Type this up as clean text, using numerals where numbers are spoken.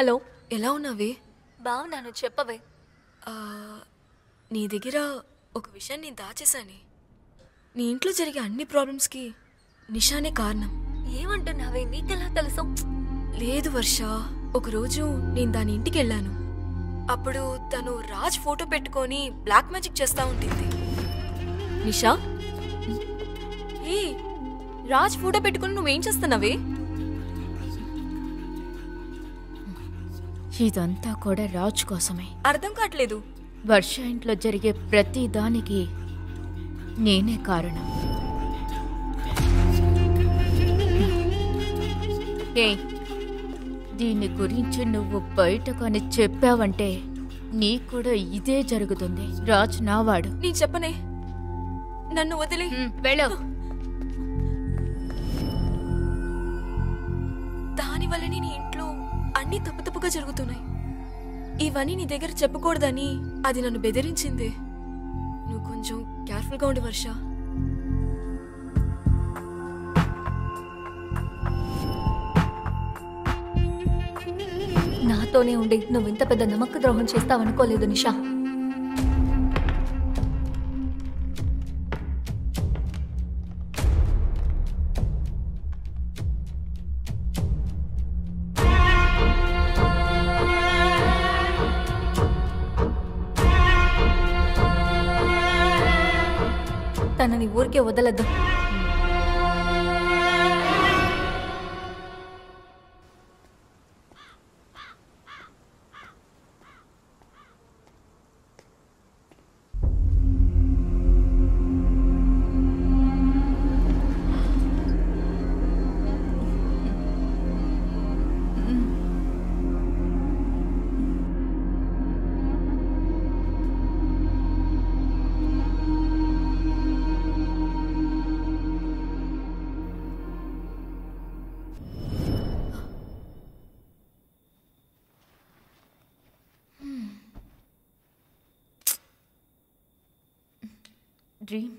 Hello, ఎలా ఉన్నావే? బాగున్నాను. చెప్పవే. నీ దగ్గర ఒక విషయం నేను దాచేశానే. నీ ఇంట్లో జరిగే అన్ని ప్రాబ్లమ్స్కి నిషానే కారణం. ఏమంటున్నావే? నీకెలా తెలుసు? లేదు వర్ష, ఒకరోజు నేను దాని ఇంటికి వెళ్ళాను. అప్పుడు తను రాజ్ ఫోటో పెట్టుకొని బ్లాక్ మ్యాజిక్ చేస్తా ఉంటుంది. నిషా, ఏ రాజ్ ఫోటో పెట్టుకొని నువ్వేం చేస్తున్నావే? ఇదంతా కూడా రాజ్ కోసమే. అర్థం కావట్లేదు. వర్ష ఇంట్లో జరిగే ప్రతి దానికి నేనే కారణం. దీని గురించి నువ్వు బయటకు అని చెప్పావంటే నీకు కూడా ఇదే జరుగుతుంది. రాజ్ నావాడు. నేను చెప్పనే, నన్ను వదిలే. వెళ్ళవు. దానివల్లనే నీ ఇంట్లో అన్ని తప్పుగా జరుగుతున్నాయి. ఇవన్నీ నీ దగ్గర చెప్పకూడదని అది నన్ను బెదిరించింది. నువ్వు కొంచెం కేర్ఫుల్గా ఉండి వర్ష. నాతోనే ఉండి నువ్వు ఇంత పెద్ద నమ్మక ద్రోహం చేస్తావనుకోలేదు నిషా. తనని ఊరికే వదలద్దు. డ్రీమ్